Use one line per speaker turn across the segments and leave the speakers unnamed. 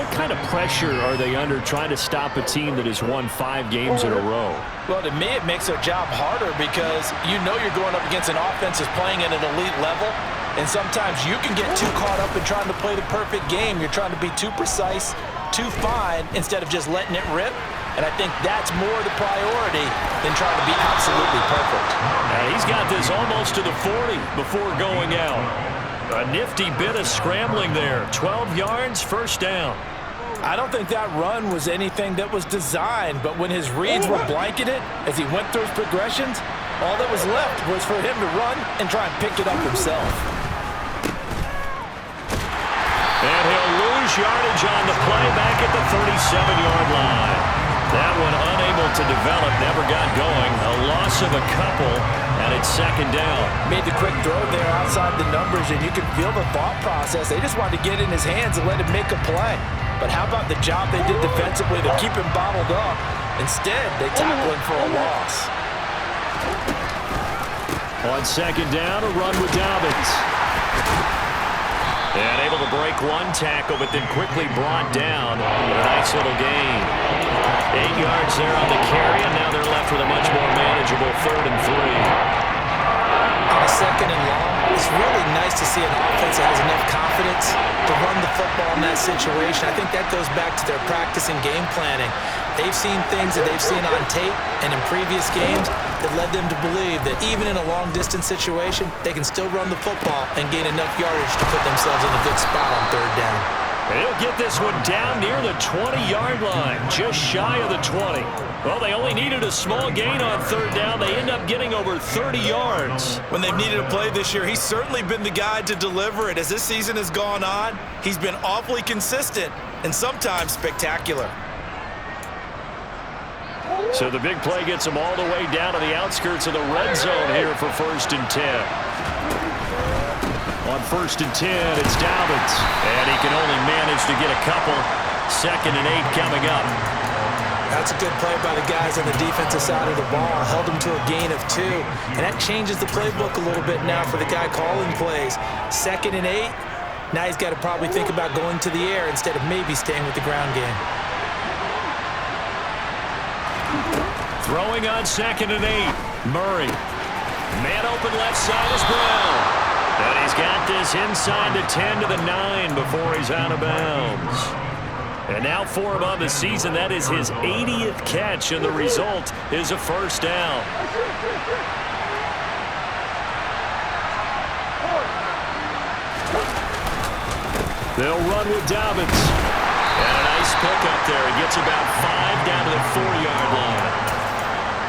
what kind of pressure are they under trying to stop a team that has won 5 games in a row?
Well, to me, it makes their job harder because you know you're going up against an offense that's playing at an elite level, and sometimes you can get too caught up in trying to play the perfect game. You're trying to be too precise, too fine, instead of just letting it rip. And I think that's more the priority than trying to be absolutely perfect.
Now he's got this almost to the 40 before going out. A nifty bit of scrambling there. 12 yards, first down.
I don't think that run was anything that was designed, but when his reads were blanketed as he went through his progressions, all that was left was for him to run and try and pick it up himself.
And he'll lose yardage on the play back at the 37-yard line. That one unable to develop, never got going. A loss of a couple, and it's second down.
Made the quick throw there outside the numbers, and you can feel the thought process. They just wanted to get in his hands and let him make a play. But how about the job they did defensively to keep him bottled up? Instead, they tackle him for a loss.
On second down, a run with Dobbins. And able to break one tackle, but then quickly brought down. A nice little gain. 8 yards there on the carry, and now they're left with a much more manageable 3rd and 3.
On a second and long, it's really nice to see an offense that has enough confidence to run the football in that situation. I think that goes back to their practice and game planning. They've seen things that they've seen on tape and in previous games that led them to believe that even in a long-distance situation, they can still run the football and gain enough yardage to put themselves in a good spot on 3rd down.
They'll get this one down near the 20-yard line, just shy of the 20. Well, they only needed a small gain on 3rd down. They end up getting over 30 yards.
When they've needed a play this year, he's certainly been the guy to deliver it. As this season has gone on, he's been awfully consistent and sometimes spectacular.
So the big play gets them all the way down to the outskirts of the red zone here for 1st and 10. On 1st and 10, it's Dobbins. And he can only manage to get a couple. 2nd and 8 coming up.
That's a good play by the guys on the defensive side of the ball. Held him to a gain of 2. And that changes the playbook a little bit now for the guy calling plays. 2nd and 8. Now he's got to probably think about going to the air instead of maybe staying with the ground game.
Throwing on 2nd and 8. Murray. Man open left side is Brown. And he's got this inside the 10 to the 9 before he's out of bounds. And now for him on the season, that is his 80th catch, and the result is a 1st down. They'll run with Dobbins. And a nice pickup there. He gets about 5 down to the 4-yard line.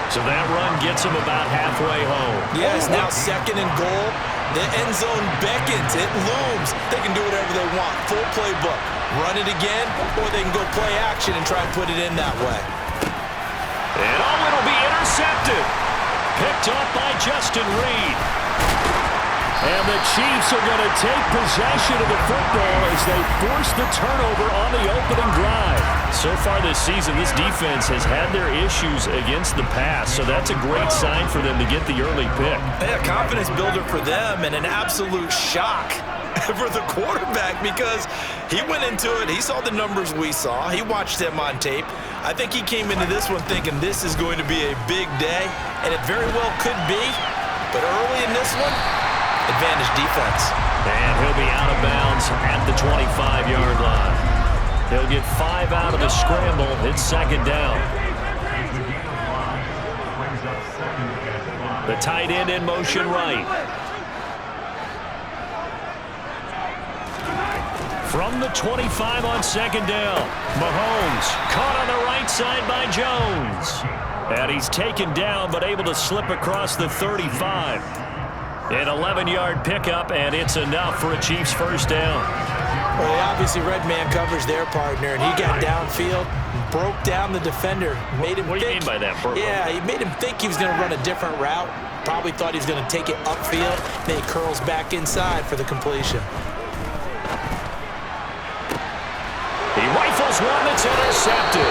So that run gets him about halfway home.
Yeah, it's now 2nd and goal. The end zone beckons. It looms. They can do whatever they want. Full playbook. Run it again, or they can go play action and try and put it in that way.
And it'll be intercepted. Picked off by Justin Reed. And the Chiefs are going to take possession of the football as they force the turnover on the opening drive. So far this season, this defense has had their issues against the pass, so that's a great sign for them to get the early pick.
Yeah, confidence builder for them and an absolute shock for the quarterback because he went into it. He saw the numbers we saw. He watched them on tape. I think he came into this one thinking this is going to be a big day, and it very well could be. But early in this one, advantage defense.
And he'll be out of bounds at the 25-yard line. He'll get 5 out of the scramble. It's 2nd down. The tight end in motion right. From the 25 on 2nd down. Mahomes caught on the right side by Jones. And he's taken down but able to slip across the 35. An 11-yard pickup, and it's enough for a Chiefs 1st down.
Well, they obviously red man covers their partner, and he got downfield, broke down the defender, made him
What do you mean by that, Purple?
Yeah, he made him think he was going to run a different route. Probably thought he was going to take it upfield. Then he curls back inside for the completion.
He rifles one that's intercepted.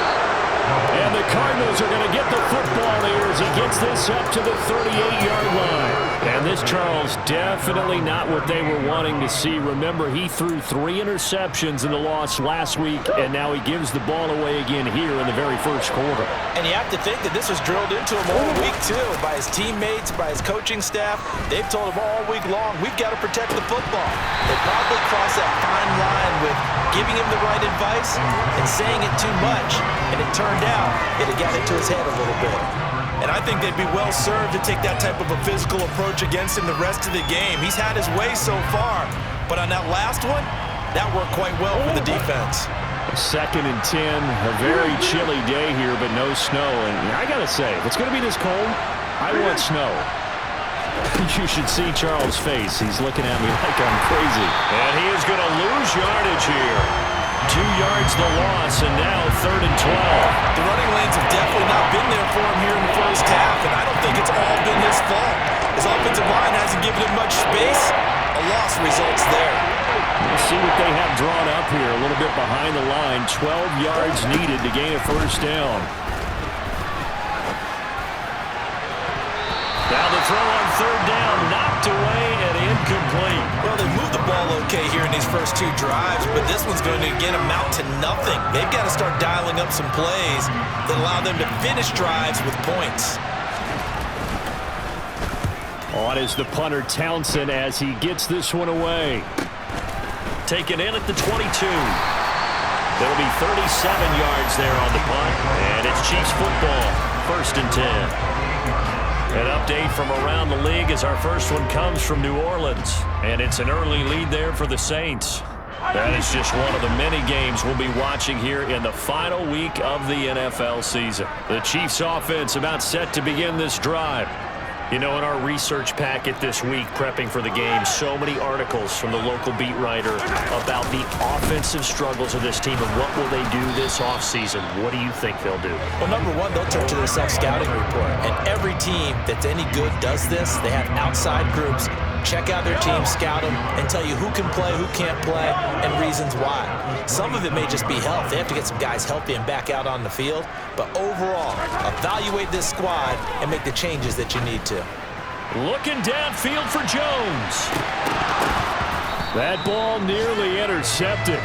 And the Cardinals are going to get the football here as he gets this up to the 38-yard line. And this, Charles, definitely not what they were wanting to see. Remember, he threw 3 interceptions in the loss last week, and now he gives the ball away again here in the very first quarter.
And you have to think that this was drilled into him all week, too, by his teammates, by his coaching staff. They've told him all week long, we've got to protect the football. They probably crossed that fine line with giving him the right advice and saying it too much. And it turned out it had got into his head a little bit.
And I think they'd be well served to take that type of a physical approach against him the rest of the game. He's had his way so far, but on that last one, that worked quite well for the defense.
2nd and 10, a very chilly day here, but no snow. And I got to say, if it's going to be this cold, I want snow. You should see Charles' face. He's looking at me like I'm crazy. And he is going to lose yardage here. 2 yards the loss, and now 3rd and 12.
The running lanes have definitely not been there for him here in the first half, and I don't think it's all been his fault. His offensive line hasn't given him much space. A loss results there.
We'll see what they have drawn up here. A little bit behind the line. 12 yards needed to gain a first down. Now the throw on 3rd down, knocked away and incomplete.
Well, they moved the ball okay here in these first 2 drives, but this one's going to again amount to nothing. They've got to start dialing up some plays that allow them to finish drives with points.
On is the punter Townsend as he gets this one away. Taken in at the 22. There'll be 37 yards there on the punt, and it's Chiefs football, 1st and 10. An update from around the league as our first one comes from New Orleans. And it's an early lead there for the Saints. That is just one of the many games we'll be watching here in the final week of the NFL season. The Chiefs offense about set to begin this drive. You know, in our research packet this week, prepping for the game, so many articles from the local beat writer about the offensive struggles of this team and what will they do this offseason. What do you think they'll do?
Well, number one, they'll turn to their self-scouting report. And every team that's any good does this. They have outside groups check out their team, scout them, and tell you who can play, who can't play, and reasons why. Some of it may just be health. They have to get some guys healthy and back out on the field. But overall, evaluate this squad and make the changes that you need to.
Looking downfield for Jones. That ball nearly intercepted.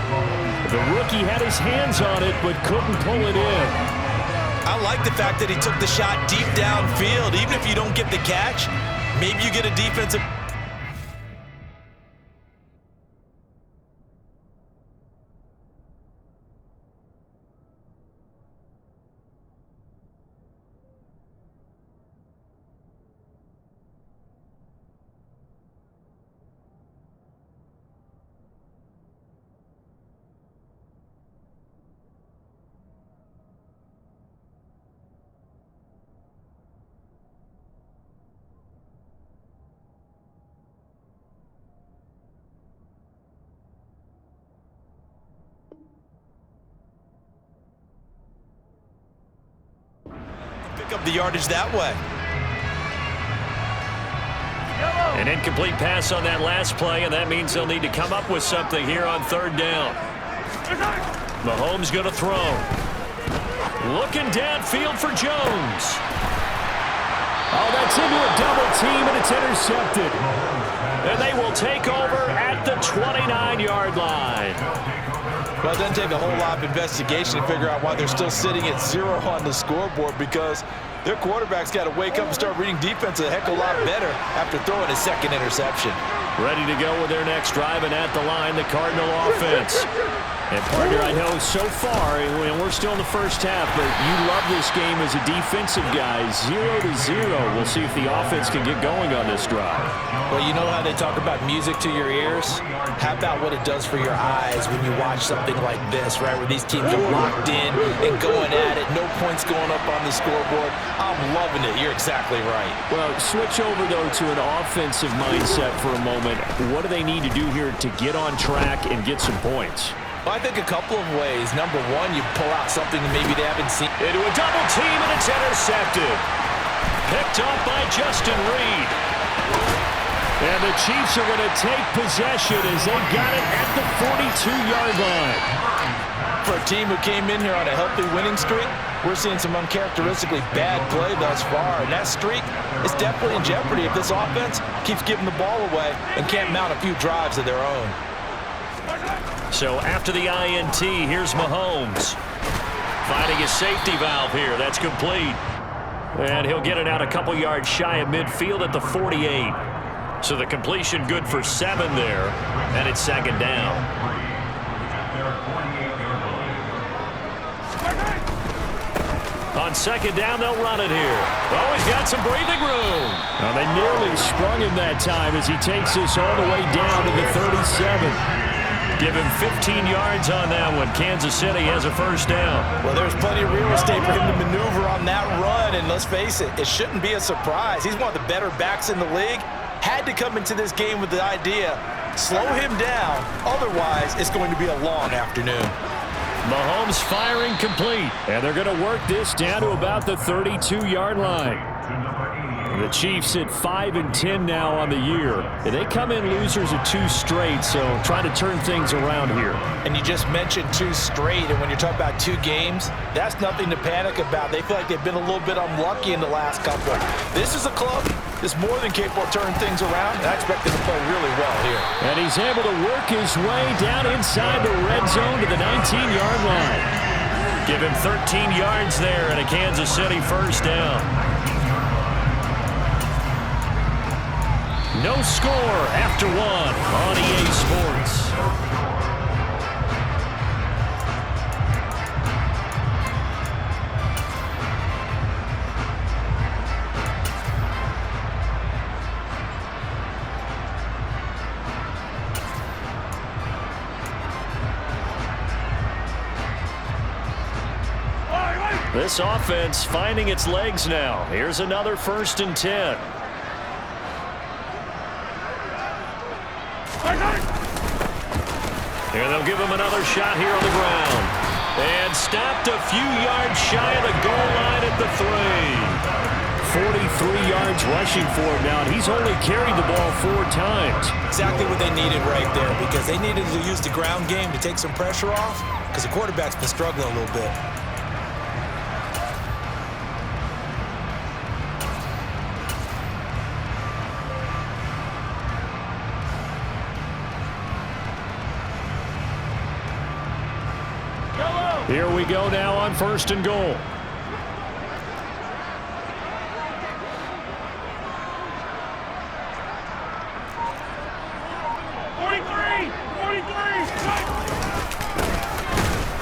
The rookie had his hands on it but couldn't pull it in.
I like the fact that he took the shot deep downfield. Even if you don't get the catch, maybe you get a defensive... up the yardage that way.
An incomplete pass on that last play, and that means they'll need to come up with something here on 3rd down. Mahomes going to throw. Looking downfield for Jones. Oh, that's into a double team, and it's intercepted. And they will take over at the 29-yard line.
Well, it doesn't take a whole lot of investigation to figure out why they're still sitting at 0 on the scoreboard, because their quarterback's got to wake up and start reading defense a heck of a lot better after throwing his 2nd interception.
Ready to go with their next drive, and at the line, the Cardinal offense. And, partner, I know so far, and we're still in the first half, but you love this game as a defensive guy. 0-0. We'll see if the offense can get going on this drive.
Well, you know how they talk about music to your ears? How about what it does for your eyes when you watch something like this, right, where these teams are locked in and going at it, no points going up on the scoreboard? I'm loving it. You're exactly right.
Well, switch over, though, to an offensive mindset for a moment. What do they need to do here to get on track and get some points?
Well, I think a couple of ways. Number one, you pull out something that maybe they haven't seen.
Into a double team, and it's intercepted. Picked up by Justin Reed. And the Chiefs are going to take possession as they got it at the 42-yard line.
For a team who came in here on a healthy winning streak, we're seeing some uncharacteristically bad play thus far, and that streak is definitely in jeopardy if this offense keeps giving the ball away and can't mount a few drives of their own.
So after the INT, here's Mahomes. Finding his safety valve here. That's complete. And he'll get it out a couple yards shy of midfield at the 48. So the completion good for 7 there. And it's second down. On second down, they'll run it here. Oh, he's got some breathing room. Well, they nearly sprung him that time as he takes this all the way down to the 37. Give him 15 yards on that one. Kansas City has a first down.
Well, there's plenty of real estate for him to maneuver on that run, and let's face it, it shouldn't be a surprise. He's one of the better backs in the league. Had to come into this game with the idea, slow him down, otherwise it's going to be a long afternoon.
Mahomes firing complete, and they're going to work this down to about the 32-yard line. The Chiefs at 5-10 now on the year. And they come in losers of 2 straight, so try to turn things around here.
And you just mentioned 2 straight, and when you're talking about 2 games, that's nothing to panic about. They feel like they've been a little bit unlucky in the last couple. This is a club that's more than capable of turning things around, and I expect them to play really well here.
And he's able to work his way down inside the red zone to the 19-yard line. Give him 13 yards there and a Kansas City first down. No score after 1 on EA Sports. This offense finding its legs now. Here's another 1st and 10. Here they'll give him another shot here on the ground. And stopped a few yards shy of the goal line at the 3. 43 yards rushing for him now, and he's only carried the ball 4 times.
Exactly what they needed right there, because they needed to use the ground game to take some pressure off, because the quarterback's been struggling a little bit.
Here we go now on 1st and goal.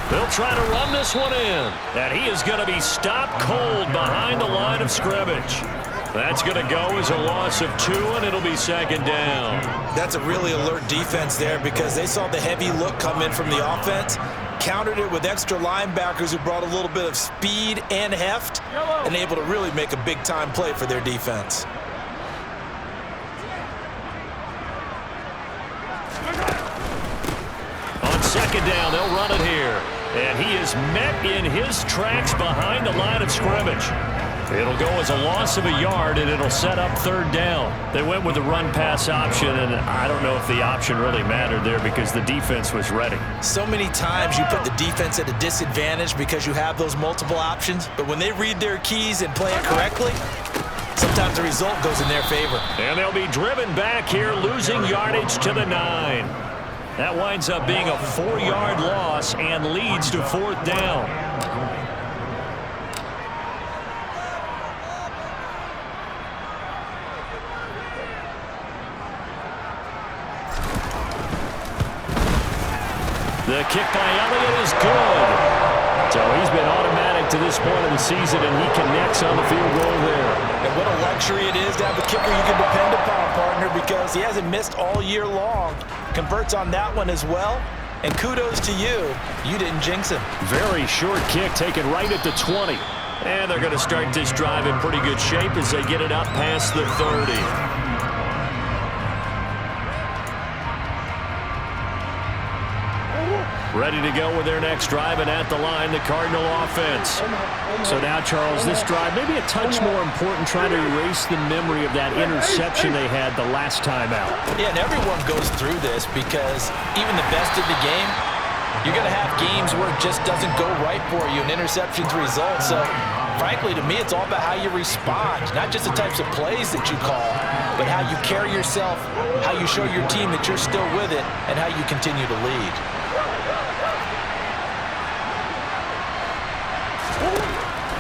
They'll try to run this one in. And he is going to be stopped cold behind the line of scrimmage. That's going to go as a loss of 2, and it'll be second down.
That's a really alert defense there, because they saw the heavy look come in from the offense, countered it with extra linebackers who brought a little bit of speed and heft, and able to really make a big-time play for their defense.
On second down, they'll run it here. And he is met in his tracks behind the line of scrimmage. It'll go as a loss of a yard, and it'll set up 3rd down. They went with the run-pass option, and I don't know if the option really mattered there because the defense was ready.
So many times you put the defense at a disadvantage because you have those multiple options, but when they read their keys and play it correctly, sometimes the result goes in their favor.
And they'll be driven back here, losing yardage to the 9. That winds up being a 4-yard loss and leads to 4th down. The kick by Elliott is good. So he's been automatic to this point of the season, and he connects on the field goal there.
And what a luxury it is to have a kicker you can depend upon, partner, because he hasn't missed all year long. Converts on that one as well. And kudos to you. You didn't jinx him.
Very short kick taken right at the 20. And they're going to start this drive in pretty good shape as they get it up past the 30. Ready to go with their next drive, and at the line, the Cardinal offense. So now, Charles, this drive maybe a touch more important, trying to erase the memory of that interception they had the last time out.
Yeah, and everyone goes through this because even the best of the game, You're going to have games where it just doesn't go right for you and interceptions result. So, frankly, to me, it's all about how you respond. Not just the types of plays that you call, but how you carry yourself, how you show your team that you're still with it, and how you continue to lead.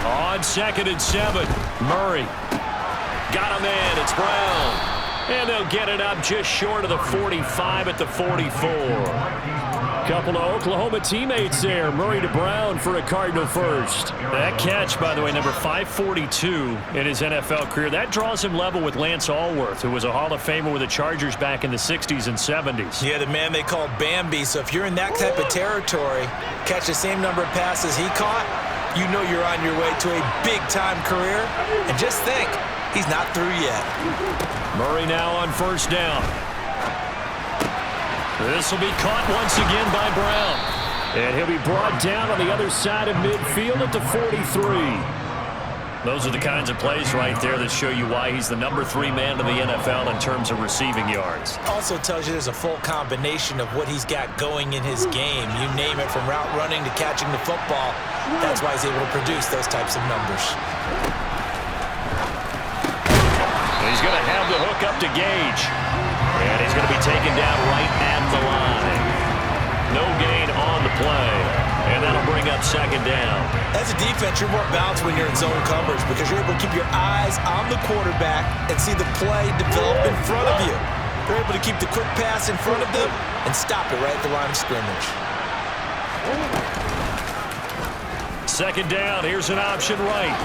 On 2nd and 7, Murray. Got him in. It's Brown. And they'll get it up just short of the 45 at the 44. Couple of Oklahoma teammates there. Murray to Brown for a Cardinal first. That catch, by the way, number 542 in his NFL career. That draws him level with Lance Allworth, who was a Hall of Famer with the Chargers back in the 60s and 70s.
Yeah, the man they called Bambi. So if you're in that type of territory, catch the same number of passes he caught, you know you're on your way to a big-time career. And just think, he's not through yet.
Murray now on 1st down. This will be caught once again by Brown. And he'll be brought down on the other side of midfield at the 43. Those are the kinds of plays right there that show you why he's the number 3 man in the NFL in terms of receiving yards.
Also tells you there's a full combination of what he's got going in his game. You name it, from route running to catching the football. That's why he's able to produce those types of numbers.
He's going to have the hook up to Gage. And he's going to be taken down right at the line. No gain on the play. And that'll bring up 2nd down.
As a defense, you're more balanced when you're in zone coverage because you're able to keep your eyes on the quarterback and see the play develop in front of you. You're able to keep the quick pass in front of them and stop it right at the line of scrimmage.
2nd down. Here's an option right.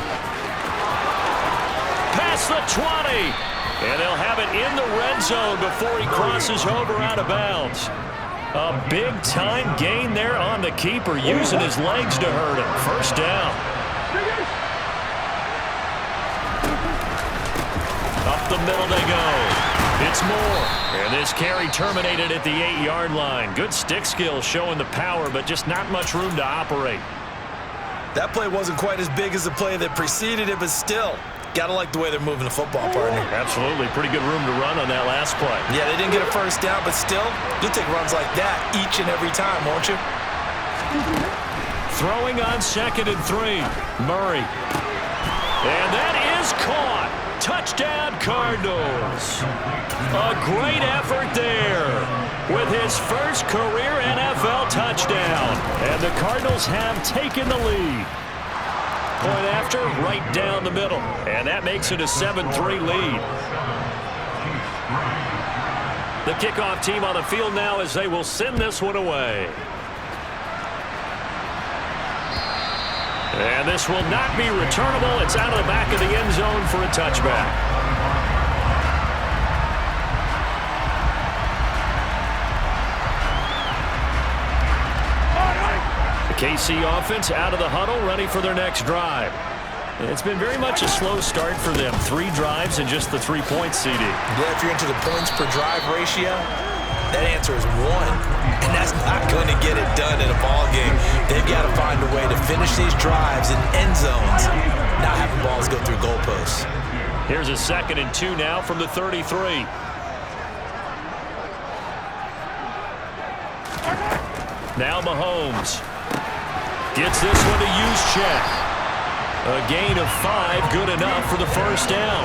Past the 20. And they'll have it in the red zone before he crosses over out of bounds. A big-time gain there on the keeper, using his legs to hurt him. 1st down. Up the middle they go. It's Moore. And this carry terminated at the 8-yard line. Good stick skill showing the power, but just not much room to operate.
That play wasn't quite as big as the play that preceded it, but still, gotta like the way they're moving the football, partner.
Absolutely. Pretty good room to run on that last play.
Yeah, they didn't get a 1st down, but still, you'll take runs like that each and every time, won't you?
Throwing on 2nd and 3. Murray. And that is caught. Touchdown, Cardinals. A great effort there with his first career NFL touchdown. And the Cardinals have taken the lead. Point after, right down the middle. And that makes it a 7-3 lead. The kickoff team on the field now as they will send this one away. And this will not be returnable. It's out of the back of the end zone for a touchback. The KC offense out of the huddle, ready for their next drive. It's been very much a slow start for them. 3 drives and just the 3 points, CD.
Yeah, if you're into the points per drive ratio, that answer is 1. And that's not going to get it done in a ball game. They've got to find a way to finish these drives in end zones, not having balls go through goalposts.
Here's a 2nd and 2 now from the 33. Now Mahomes gets this one to Juszczyk. A gain of 5, good enough for the 1st down.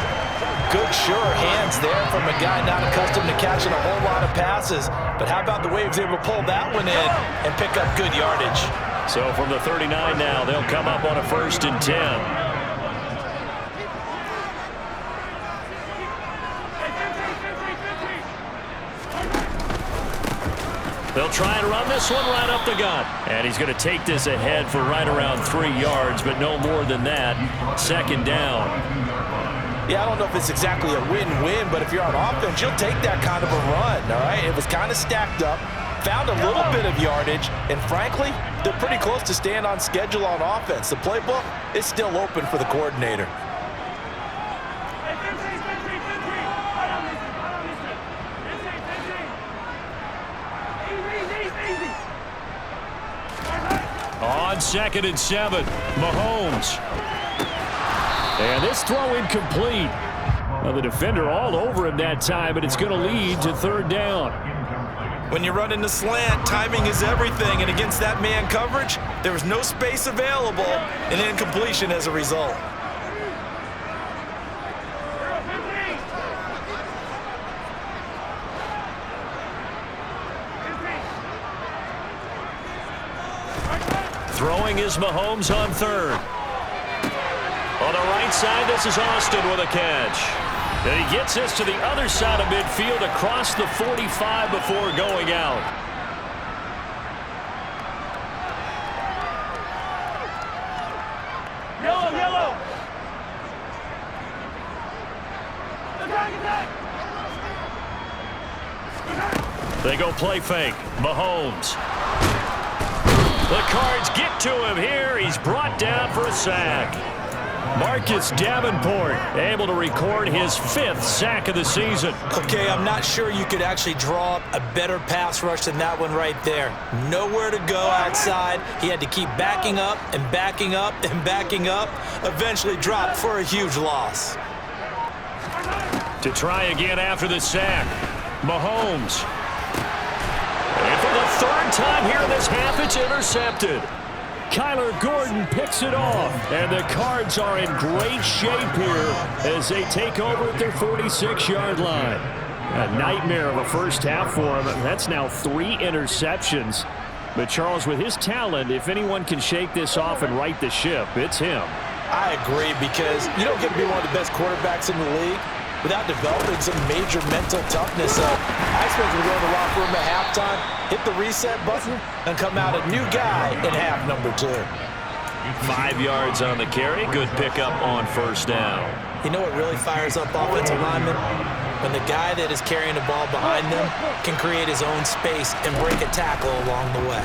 Good, sure hands there from a guy not accustomed to catching a whole lot of passes. But how about the way he was able to pull that one in and pick up good yardage?
So from the 39 now, they'll come up on a 1st and 10. They'll try and run this one right up the gut. And he's going to take this ahead for right around 3 yards, but no more than that. 2nd down.
Yeah, I don't know if it's exactly a win-win, but if you're on offense, you'll take that kind of a run, all right? It was kind of stacked up, found a little bit of yardage, and frankly, they're pretty close to staying on schedule on offense. The playbook is still open for the coordinator.
On 2nd and 7, Mahomes. And this throw incomplete. Well, the defender all over him that time, but it's going to lead to 3rd down.
When you run into slant, timing is everything, and against that man coverage, there was no space available, and incompletion as a result.
Throwing is Mahomes on third. On the right side, this is Austin with a catch. And he gets this to the other side of midfield across the 45 before going out.
Yellow.
They go play fake. Mahomes. The Cards get to him here. He's brought down for a sack. Marcus Davenport able to record his 5th sack of the season.
Okay, I'm not sure you could actually draw up a better pass rush than that one right there. Nowhere to go outside. He had to keep backing up and backing up and backing up. Eventually dropped for a huge loss.
To try again after the sack. Mahomes. And for the 3rd time here in this half, it's intercepted. Kyler Gordon picks it off, and the Cards are in great shape here as they take over at their 46-yard line. A nightmare of a first half for him. That's now 3 interceptions. But Charles, with his talent, if anyone can shake this off and right the ship, it's him.
I agree, because you don't get to be one of the best quarterbacks in the league without developing some major mental toughness. So I expect him to go in the locker room at halftime, hit the reset button, and come out a new guy in half number 2.
5 yards on the carry. Good pickup on first down.
You know what really fires up offensive linemen? When the guy that is carrying the ball behind them can create his own space and break a tackle along the way.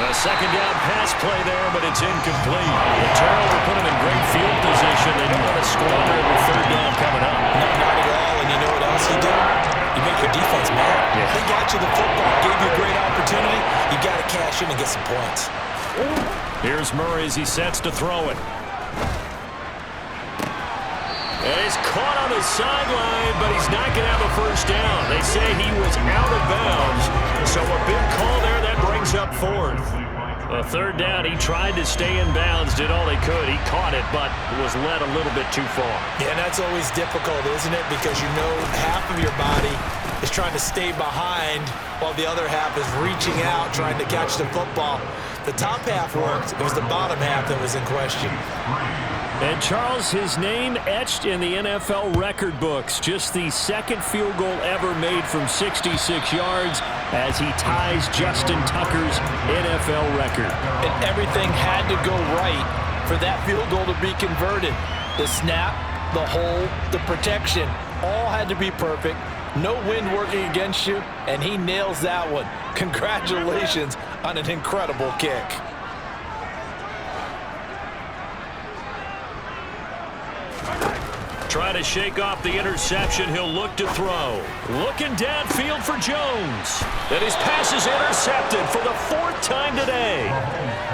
A second down pass play there, but it's incomplete. The turnover put him in great field position. They don't want to squander it with 3rd down coming up.
No, not at all. And you know what else you do? You make your defense mad.
Yeah.
They got you the football, gave you a great opportunity. You got to cash in and get some points.
Here's Murray as he sets to throw it. And he's caught on the sideline, but he's not going to have a first down. They say he was out of bounds. So a big call there that brings up 4th. A 3rd down, he tried to stay in bounds, did all he could. He caught it, but was led a little bit too far.
Yeah, and that's always difficult, isn't it? Because you know half of your body is trying to stay behind while the other half is reaching out, trying to catch the football. The top half worked. It was the bottom half that was in question.
And Charles, his name etched in the NFL record books. Just the 2nd field goal ever made from 66 yards as he ties Justin Tucker's NFL record.
And everything had to go right for that field goal to be converted. The snap, the hold, the protection, all had to be perfect. No wind working against you, and he nails that one. Congratulations on an incredible kick.
Trying to shake off the interception, he'll look to throw. Looking downfield for Jones. And his pass is intercepted for the 4th time today.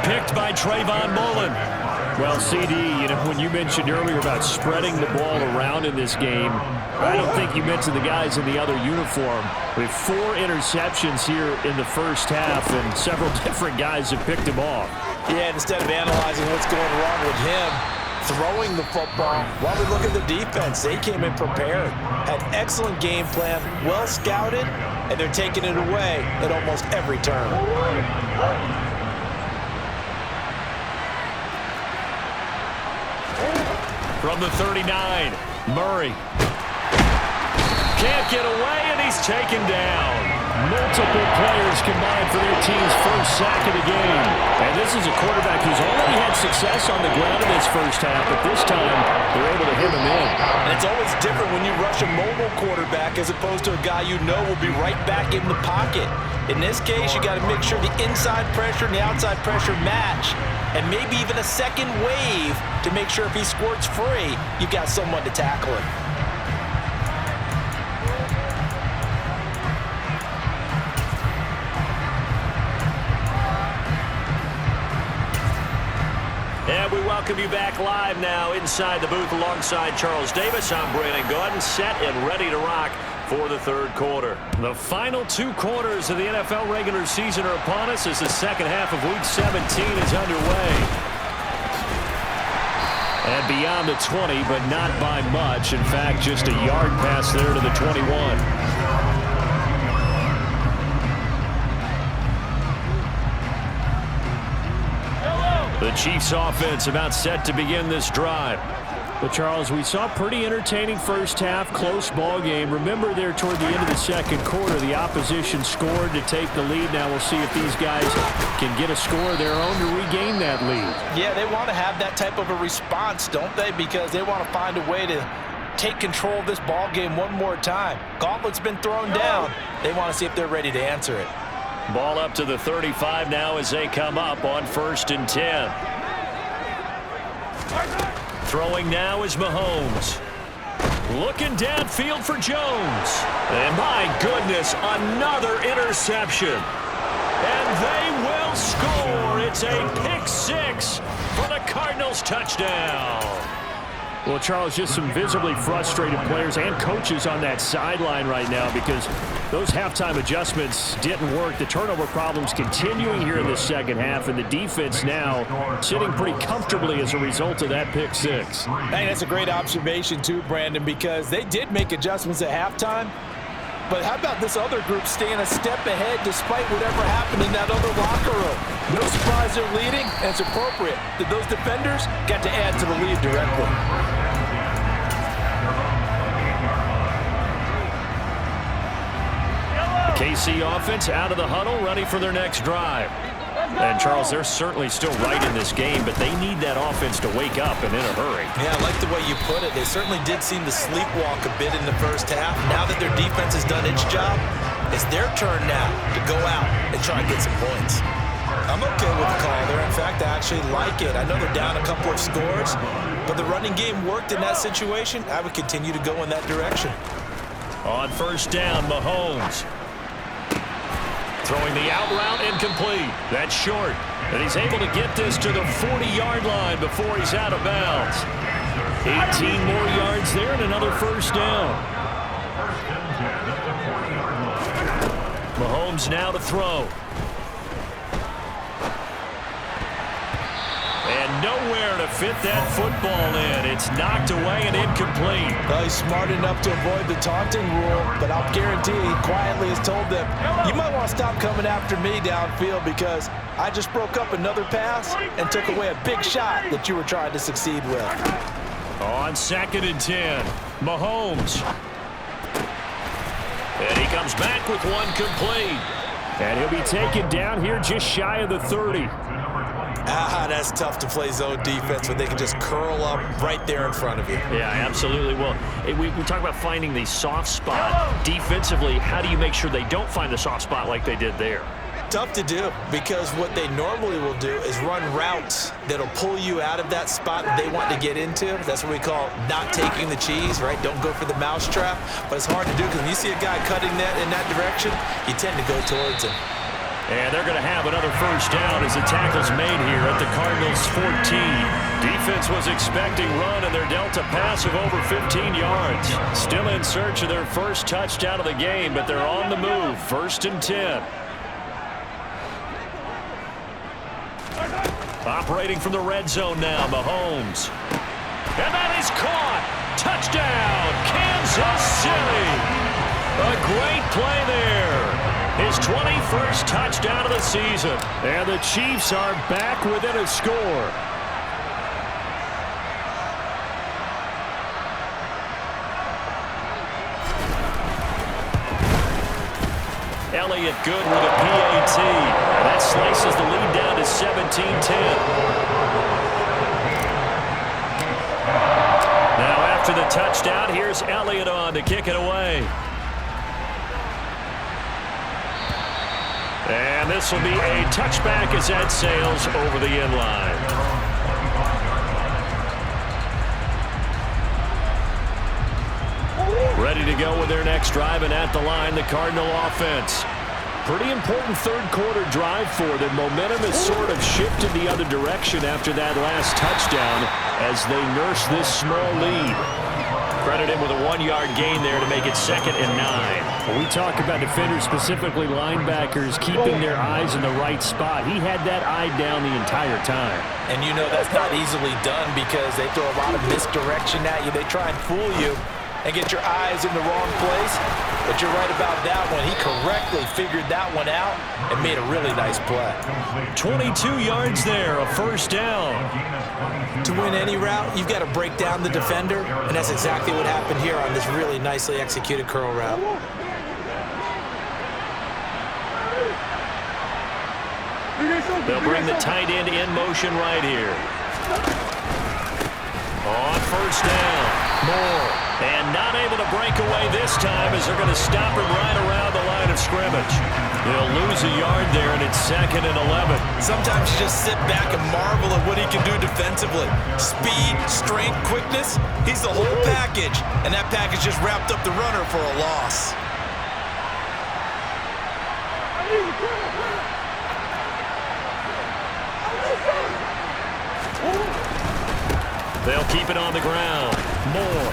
Picked by Trayvon Mullen. Well, CD, you know, when you mentioned earlier about spreading the ball around in this game, I don't think you mentioned the guys in the other uniform. We have 4 interceptions here in the first half, and several different guys have picked him off.
Yeah, instead of analyzing what's going wrong with him, throwing the football, while we look at the defense, they came in prepared, had excellent game plan, well scouted, and they're taking it away at almost every turn.
From the 39, Murray. Can't get away, and he's taken down. Multiple players combined for their team's first sack of the game. And this is a quarterback who's already had success on the ground in this first half, but this time they're able to hit him in.
And it's always different when you rush a mobile quarterback as opposed to a guy you know will be right back in the pocket. In this case, you got to make sure the inside pressure and the outside pressure match, and maybe even a second wave to make sure if he squirts free, you've got someone to tackle him.
And we welcome you back live now inside the booth alongside Charles Davis. I'm Brandon Gaudin, set and ready to rock for the third quarter. The final 2 quarters of the NFL regular season are upon us as the second half of Week 17 is underway. And beyond the 20, but not by much. In fact, just a yard pass there to the 21. The Chiefs offense about set to begin this drive. Well, Charles, we saw a pretty entertaining first half, close ball game. Remember there toward the end of the second quarter, the opposition scored to take the lead. Now we'll see if these guys can get a score of their own to regain that lead.
Yeah, they want to have that type of a response, don't they? Because they want to find a way to take control of this ball game one more time. Gauntlet's been thrown down. They want to see if they're ready to answer it.
Ball up to the 35 now as they come up on 1st and 10. Throwing now is Mahomes. Looking downfield for Jones. And my goodness, another interception. And they will score. It's a pick 6 for the Cardinals touchdown. Well, Charles, just some visibly frustrated players and coaches on that sideline right now because those halftime adjustments didn't work. The turnover problems continuing here in the second half, and the defense now sitting pretty comfortably as a result of that pick 6.
Hey, that's a great observation too, Brandon, because they did make adjustments at halftime. But how about this other group staying a step ahead despite whatever happened in that other locker room? No surprise they're leading, and it's appropriate that those defenders got to add to the lead directly.
KC offense out of the huddle, ready for their next drive. And, Charles, they're certainly still right in this game, but they need that offense to wake up and in a hurry.
Yeah, I like the way you put it. They certainly did seem to sleepwalk a bit in the first half. Now that their defense has done its job, it's their turn now to go out and try and get some points. I'm okay with the call there. In fact, I actually like it. I know they're down a couple of scores, but the running game worked in that situation. I would continue to go in that direction.
On 1st down, Mahomes. Throwing the out route, incomplete. That's short. And he's able to get this to the 40-yard line before he's out of bounds. 18 more yards there and another 1st down. Mahomes now to throw. And nowhere to fit that football in. It's knocked away and incomplete.
Well, he's smart enough to avoid the taunting rule, but I'll guarantee he quietly has told them, you might want to stop coming after me downfield because I just broke up another pass and took away a big shot that you were trying to succeed with.
On 2nd and 10, Mahomes. And he comes back with one complete. And he'll be taken down here just shy of the 30.
That's tough to play zone defense when they can just curl up right there in front of you.
Yeah, absolutely. Well, we talk about finding the soft spot defensively. How do you make sure they don't find the soft spot like they did there?
Tough to do because what they normally will do is run routes that'll pull you out of that spot that they want to get into. That's what we call not taking the cheese, right? Don't go for the mousetrap. But it's hard to do because when you see a guy cutting that in that direction, you tend to go towards him.
And they're going to have another 1st down as the tackle's made here at the Cardinals' 14. Defense was expecting run, and they're dealt a pass of over 15 yards. Still in search of their first touchdown of the game, but they're on the move. 1st and 10. Operating from the red zone now, Mahomes. And that is caught. Touchdown, Kansas City. A great play there. His 21st touchdown of the season. And the Chiefs are back within a score. Elliott good with a PAT. That slices the lead down to 17-10. Now after the touchdown, here's Elliott on to kick it away. And this will be a touchback as that sails over the end line. Ready to go with their next drive, and at the line, the Cardinal offense. pretty important third-quarter drive for them. Momentum has sort of shifted the other direction after that last touchdown as they nurse this small lead. Credit him with a 1-yard gain there to make it 2nd and 9.
When we talk about defenders, specifically linebackers, keeping their eyes in the right spot. He had that eye down the entire time.
And you know that's not easily done because they throw a lot of misdirection at you. They try and fool you and get your eyes in the wrong place. But you're right about that one. He correctly figured that one out and made a really nice play.
22 yards there, a first down.
To win any route, you've got to break down the defender, and that's exactly what happened here on this really nicely executed curl route.
They'll bring the tight end in motion right here. On first down, Moore. And not able to break away this time as they're going to stop him right around the line of scrimmage. They'll lose a yard there, and it's 2nd and 11.
Sometimes you just sit back and marvel at what he can do defensively. Speed, strength, quickness, he's the whole package. And that package just wrapped up the runner for a loss.
They'll keep it on the ground. Moore.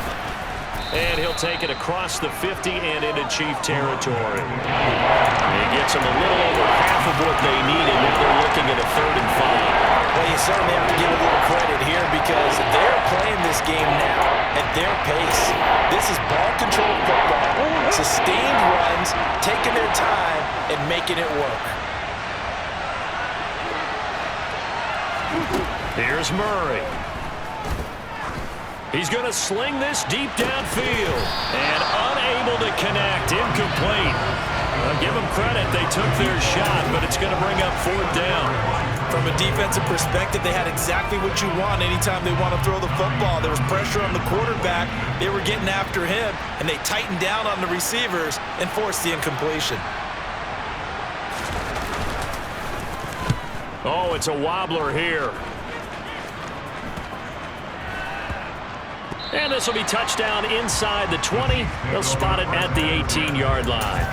And he'll take it across the 50 and into Chief territory. He gets them a little over half of what they needed if they're looking at a 3rd and 5.
Well, you certainly have to give a little credit here because they're playing this game now at their pace. This is ball-controlled football, sustained runs, taking their time, and making it work.
Here's Murray. He's going to sling this deep downfield and unable to connect, incomplete. I'll give them credit, they took their shot, but it's going to bring up 4th down.
From a defensive perspective, they had exactly what you want anytime they want to throw the football. There was pressure on the quarterback. They were getting after him, and they tightened down on the receivers and forced the incompletion.
Oh, it's a wobbler here. And this will be touchdown inside the 20. They'll spot it at the 18-yard line.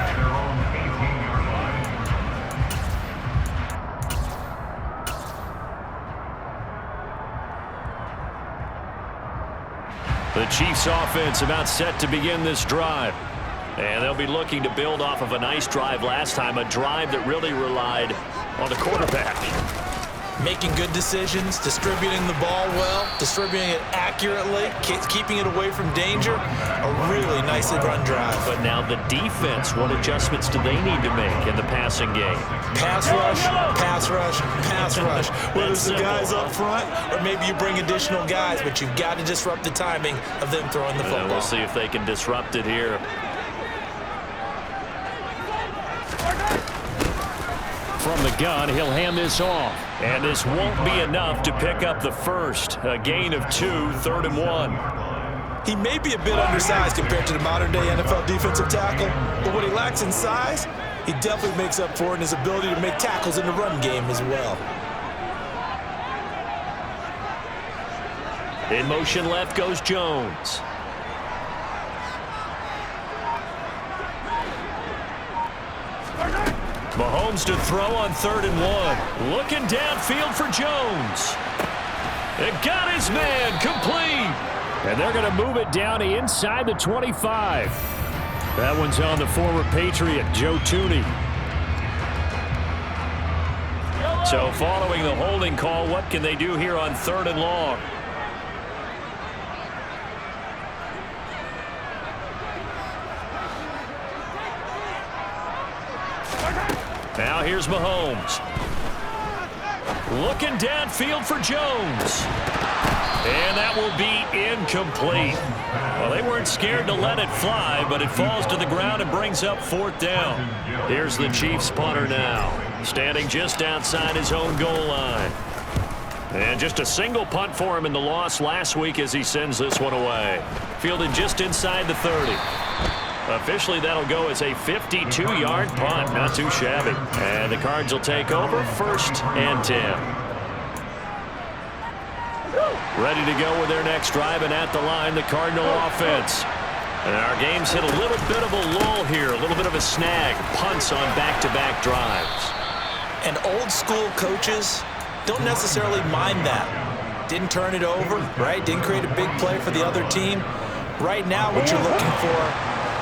The Chiefs offense about set to begin this drive. And they'll be looking to build off of a nice drive last time, a drive that really relied on the quarterback.
Making good decisions, distributing the ball well, distributing it accurately, keeping it away from danger. A really nicely run drive.
But now the defense, what adjustments do they need to make in the passing game?
Pass rush, pass rush, pass rush. Whether it's the guys up front or maybe you bring additional guys, but you've got to disrupt the timing of them throwing the football.
We'll see if they can disrupt it here. From the gun, he'll hand this off. And this won't be enough to pick up the first. A gain of 2, 3rd and 1.
He may be a bit undersized compared to the modern-day NFL defensive tackle, but what he lacks in size, he definitely makes up for in his ability to make tackles in the run game as well.
In motion left goes Jones. Mahomes to throw on 3rd and 1. Looking downfield for Jones. It got his man complete. And they're going to move it down to inside the 25. That one's on the former Patriot, Joe Tooney. So following the holding call, what can they do here on 3rd and long? Now here's Mahomes. Looking downfield for Jones. And that will be incomplete. Well, they weren't scared to let it fly, but it falls to the ground and brings up 4th down. Here's the Chiefs punter now, standing just outside his own goal line. And just a single punt for him in the loss last week as he sends this one away. Fielded just inside the 30. Officially, that'll go as a 52-yard punt. Not too shabby. And the Cards will take over 1st and 10. Ready to go with their next drive, and at the line, the Cardinal offense. And our game's hit a little bit of a lull here, a little bit of a snag. Punts on back-to-back drives.
And old-school coaches don't necessarily mind that. Didn't turn it over, right? Didn't create a big play for the other team. Right now, what you're looking for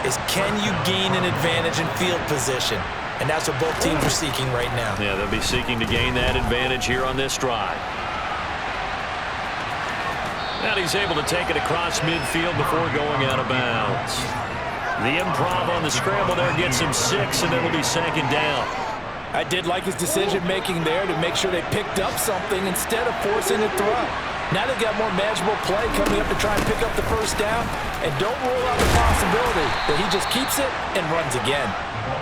is can you gain an advantage in field position? And that's what both teams are seeking right now.
Yeah, they'll be seeking to gain that advantage here on this drive. And he's able to take it across midfield before going out of bounds. The improv on the scramble there gets him 6, and it'll be 2nd down.
I did like his decision-making there to make sure they picked up something instead of forcing a throw. Now they've got more manageable play coming up to try and pick up the 1st down. And don't rule out the possibility that he just keeps it and runs again.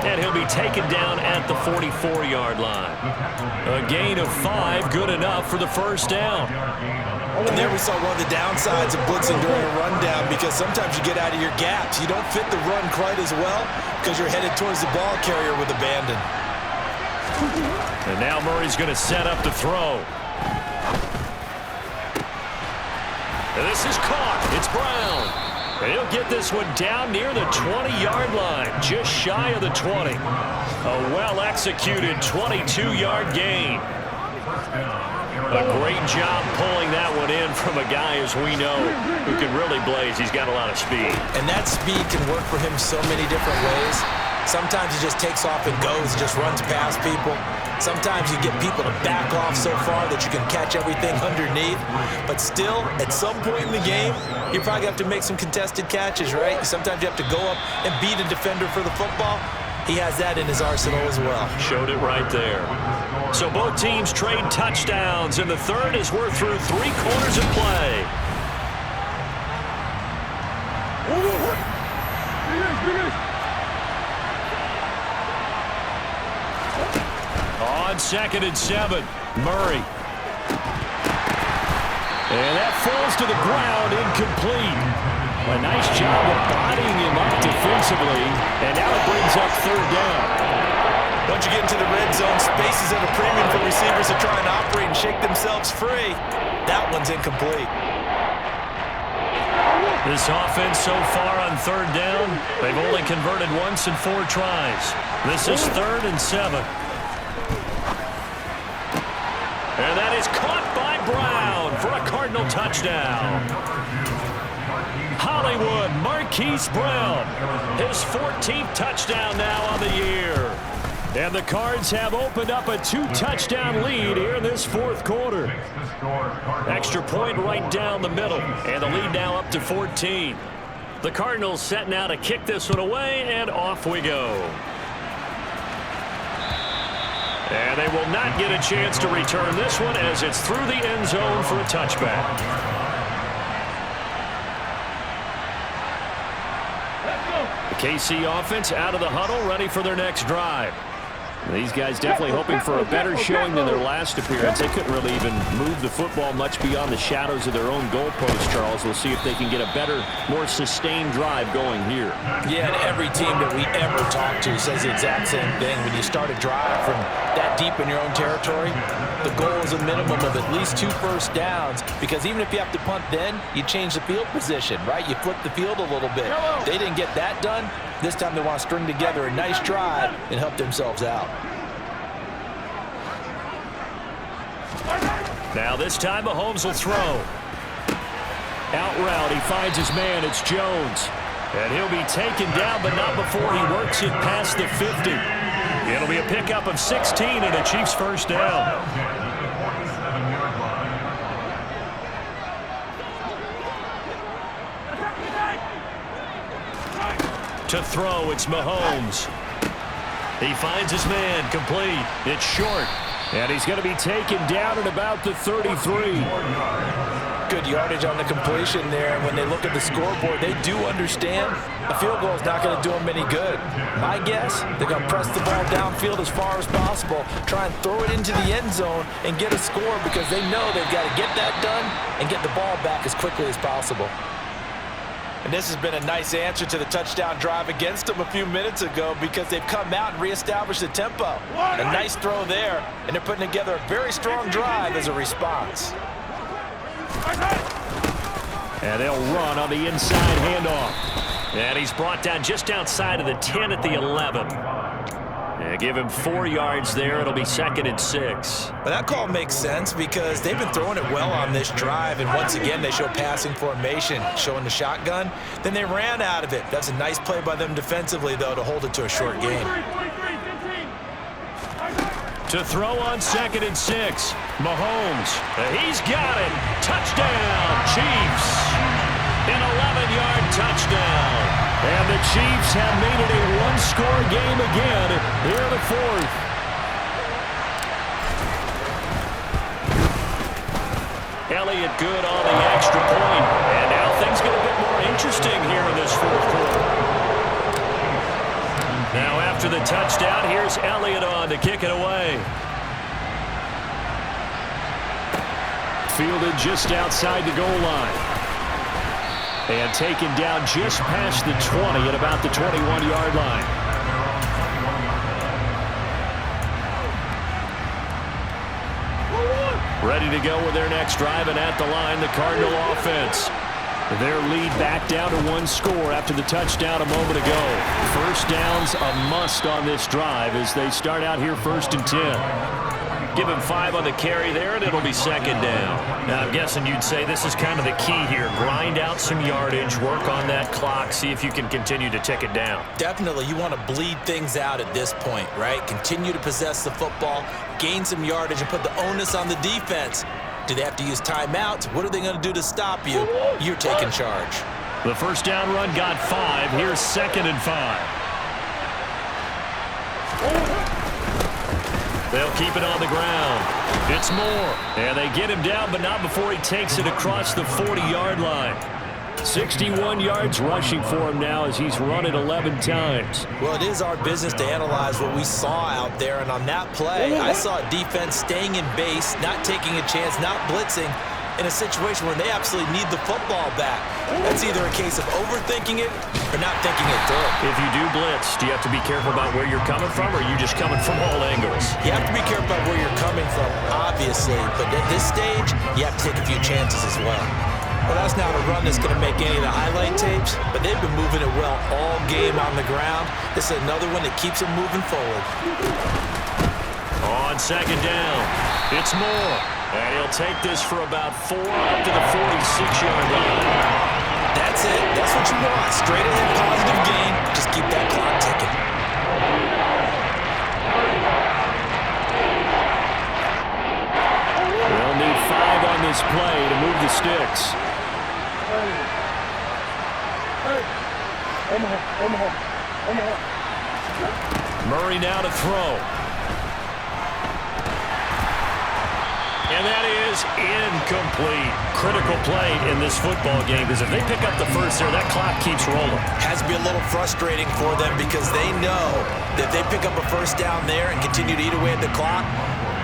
And he'll be taken down at the 44-yard line. A gain of 5, good enough for the 1st down.
And there we saw one of the downsides of blitzing during a rundown, because sometimes you get out of your gaps. You don't fit the run quite as well because you're headed towards the ball carrier with abandon.
And now Murray's going to set up to throw. And this is caught. It's Brown. And he'll get this one down near the 20-yard line, just shy of the 20. A well-executed 22-yard gain. A great job pulling that one in from a guy, as we know, who can really blaze. He's got a lot of speed.
And that speed can work for him so many different ways. Sometimes he just takes off and goes, just runs past people. Sometimes you get people to back off so far that you can catch everything underneath. But still, at some point in the game, you probably have to make some contested catches, right? Sometimes you have to go up and beat a defender for the football. He has that in his arsenal as well.
Showed it right there. So both teams trade touchdowns, and the 3rd as we're through 3 quarters of play. On 2nd and 7, Murray. And that falls to the ground, incomplete. A nice job of bodying him up defensively, and now it brings up 3rd down.
Once you get into the red zone, space is at a premium for receivers to try and operate and shake themselves free. That one's incomplete.
This offense so far on 3rd down, they've only converted once in 4 tries. This is 3rd and 7. And that is caught by Brown for a Cardinal touchdown. Hollywood Marquise Brown, his 14th touchdown now on the year. And the Cards have opened up a 2-touchdown lead here in this 4th quarter. Extra point right down the middle, and the lead now up to 14. The Cardinals set now to kick this one away, and off we go. And they will not get a chance to return this one as it's through the end zone for a touchback. The KC offense out of the huddle, ready for their next drive. These guys definitely hoping for a better showing than their last appearance. They couldn't really even move the football much beyond the shadows of their own goalpost, Charles. We'll see if they can get a better, more sustained drive going here.
Yeah, and every team that we ever talk to says the exact same thing. When you start a drive from that deep in your own territory, the goal is a minimum of at least 2 first downs, because even if you have to punt then, you change the field position, right? You flip the field a little bit. They didn't get that done. This time they want to string together a nice drive and help themselves out.
Now this time Mahomes will throw. Out route, he finds his man. It's Jones. And he'll be taken down, but not before he works it past the 50. It'll be a pickup of 16 and a Chiefs first down. To throw, it's Mahomes. He finds his man, complete. It's short. And he's going to be taken down at about the 33.
Good yardage on the completion there. And when they look at the scoreboard, they do understand a field goal is not going to do them any good. My guess, they're going to press the ball downfield as far as possible, try and throw it into the end zone and get a score, because they know they've got to get that done and get the ball back as quickly as possible. And this has been a nice answer to the touchdown drive against them a few minutes ago, because they've come out and reestablished the tempo. A nice throw there, and they're putting together a very strong drive as a response.
And they'll run on the inside handoff. And he's brought down just outside of the 10 at the 11. Yeah, give him 4 yards there. It'll be 2nd and 6.
But that call makes sense because they've been throwing it well on this drive, and once again they show passing formation, showing the shotgun. Then they ran out of it. That's a nice play by them defensively, though, to hold it to a short game.
To throw on 2nd and 6. Mahomes. He's got it. Touchdown, Chiefs. An 11-yard touchdown. And the Chiefs have made it a one-score game again here in the 4th. Elliott good on the extra point. And now things get a bit more interesting here in this 4th quarter. Now after the touchdown, here's Elliott on to kick it away. Fielded just outside the goal line. And taken down just past the 20 at about the 21-yard line. Ready to go with their next drive, and at the line, the Cardinal offense. Their lead back down to 1 score after the touchdown a moment ago. First down's a must on this drive as they start out here 1st and 10. Give him 5 on the carry there, and it'll be 2nd down. Now, I'm guessing you'd say this is kind of the key here. Grind out some yardage, work on that clock, see if you can continue to tick it down.
Definitely, you want to bleed things out at this point, right? Continue to possess the football, gain some yardage, and put the onus on the defense. Do they have to use timeouts? What are they going to do to stop you? You're taking charge.
The first down run got 5. Here's 2nd and 5. They'll keep it on the ground. It's Moore. And they get him down, but not before he takes it across the 40-yard line. 61 yards rushing for him now as he's run it 11 times.
Well, it is our business to analyze what we saw out there, and on that play, I saw a defense staying in base, not taking a chance, not blitzing, in a situation where they absolutely need the football back. That's either a case of overthinking it or not thinking it through.
If you do blitz, do you have to be careful about where you're coming from, or are you just coming from all angles?
You have to be careful about where you're coming from, obviously, but at this stage, you have to take a few chances as well. Well, that's not a run that's going to make any of the highlight tapes, but they've been moving it well all game on the ground. This is another one that keeps them moving forward.
On 2nd down, it's Moore. And he'll take this for about 4 up to the 46-yard line.
That's it. That's what you want. Straight ahead, positive gain. Just keep that clock ticking.
They'll need 5 on this play to move the sticks. Murray now to throw. And that is incomplete. Critical play in this football game, because if they pick up the first there, that clock keeps rolling.
Has to be a little frustrating for them because they know that if they pick up a first down there and continue to eat away at the clock,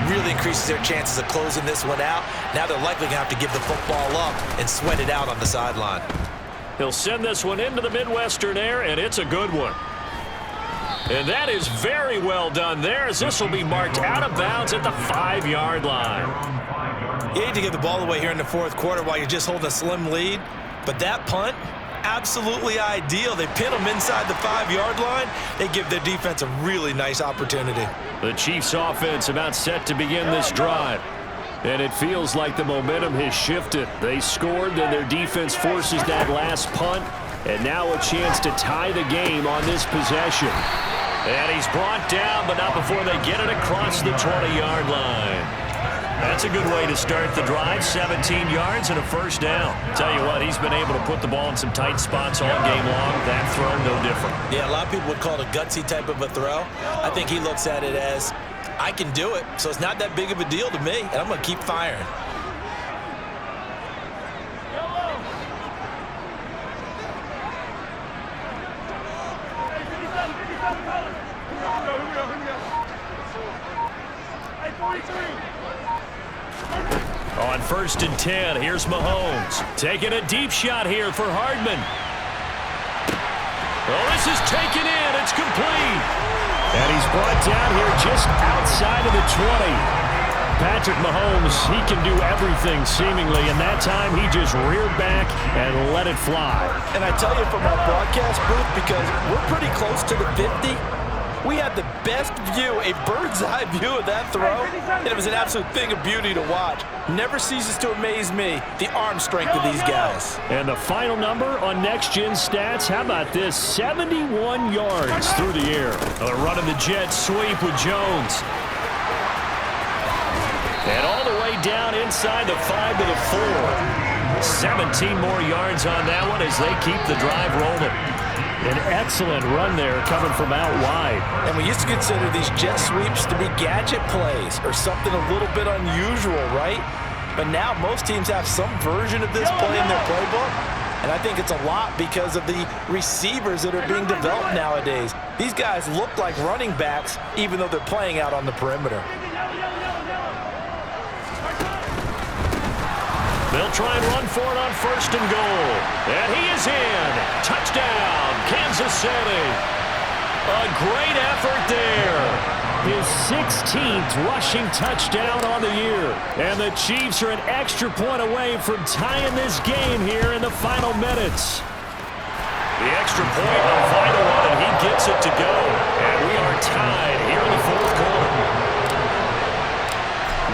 really increases their chances of closing this one out. Now they're likely going to have to give the football up and sweat it out on the sideline.
He'll send this one into the Midwestern air, and it's a good one. And that is very well done there, as this will be marked out of bounds at the 5-yard line.
You hate to give the ball away here in the 4th quarter while you're just holding a slim lead, but that punt, absolutely ideal. They pin them inside the 5-yard line. They give their defense a really nice opportunity.
The Chiefs offense about set to begin this drive. And it feels like the momentum has shifted. They scored, then their defense forces that last punt, and now a chance to tie the game on this possession. And he's brought down, but not before they get it across the 20-yard line. That's a good way to start the drive. 17 yards and a first down. Tell you what, he's been able to put the ball in some tight spots all game long. That throw, no different.
Yeah, a lot of people would call it a gutsy type of a throw. I think he looks at it as, I can do it, so it's not that big of a deal to me, and I'm going to keep firing.
On 1st and 10, here's Mahomes. Taking a deep shot here for Hardman. Oh, this is taken in. It's complete. And he's brought down here just outside of the 20. Patrick Mahomes, he can do everything seemingly, and that time he just reared back and let it fly.
And I tell you from our broadcast booth, because we're pretty close to the 50, we had the best view, a bird's-eye view of that throw, and it was an absolute thing of beauty to watch. Never ceases to amaze me, the arm strength of these guys.
And the final number on Next Gen Stats, how about this? 71 yards through the air. They're running the jet sweep with Jones. And all the way down inside the 5 to the 4. 17 more yards on that one as they keep the drive rolling. An excellent run there coming from out wide.
And we used to consider these jet sweeps to be gadget plays or something a little bit unusual, right? But now most teams have some version of this play in their playbook. And I think it's a lot because of the receivers that are being developed nowadays. These guys look like running backs even though they're playing out on the perimeter.
They'll try and run for it on 1st and goal. And he is in. Touchdown, Kansas City. A great effort there. His 16th rushing touchdown on the year. And the Chiefs are an extra point away from tying this game here in the final minutes. The extra point, a vital one, and he gets it to go. And we are tied here in the 4th quarter.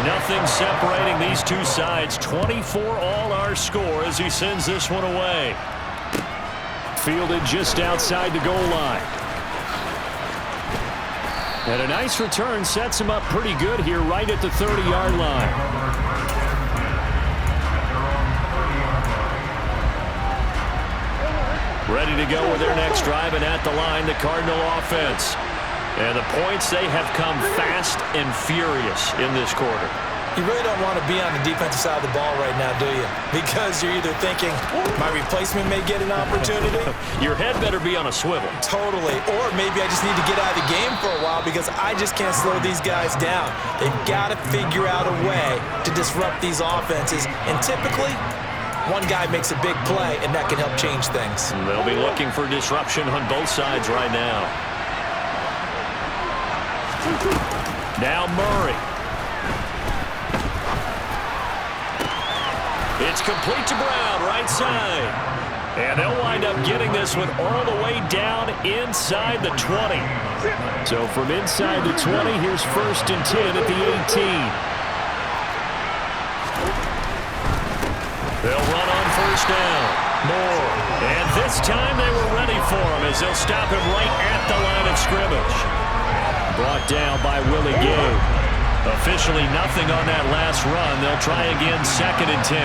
Nothing separating these two sides. 24 all our score as he sends this one away. Fielded just outside the goal line. And a nice return sets him up pretty good here right at the 30-yard line. Ready to go with their next drive, and at the line, the Cardinal offense. And the points, they have come fast and furious in this quarter.
You really don't want to be on the defensive side of the ball right now, do you? Because you're either thinking, my replacement may get an opportunity.
Your head better be on a swivel.
Totally. Or maybe I just need to get out of the game for a while because I just can't slow these guys down. They've got to figure out a way to disrupt these offenses. And typically, one guy makes a big play, and that can help change things.
They'll be looking for disruption on both sides right now. Now Murray. It's complete to Brown, right side. And they'll wind up getting this one all the way down inside the 20. So from inside the 20, here's 1st and 10 at the 18. They'll run on 1st down. Moore. And this time they were ready for him as they'll stop him right at the line of scrimmage. Brought down by Willie Gay. Officially nothing on that last run. They'll try again 2nd and 10.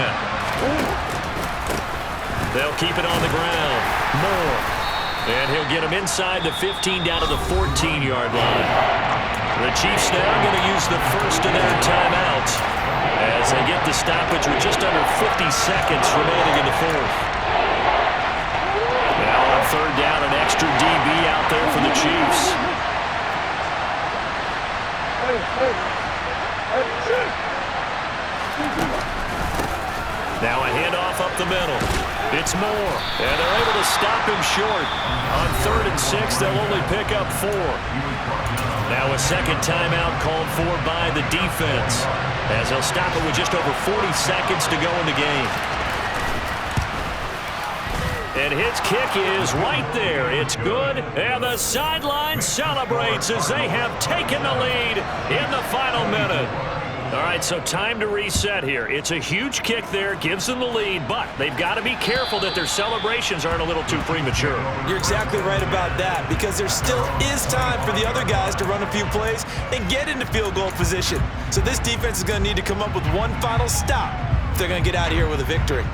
They'll keep it on the ground. Moore. And he'll get him inside the 15 down to the 14-yard line. The Chiefs now going to use the first of their timeouts as they get the stoppage with just under 50 seconds remaining in the 4th. Now on 3rd down, an extra DB out there for the Chiefs. Now a handoff up the middle. It's Moore, and they're able to stop him short. On 3rd and 6, they'll only pick up 4. Now a second timeout called for by the defense, as they'll stop it with just over 40 seconds to go in the game. And his kick is right there. It's good, and the sideline celebrates as they have taken the lead in the final minute. All right, so time to reset here. It's a huge kick there, gives them the lead, but they've got to be careful that their celebrations aren't a little too premature.
You're exactly right about that, because there still is time for the other guys to run a few plays and get into field goal position. So this defense is going to need to come up with one final stop if they're going to get out of here with a victory.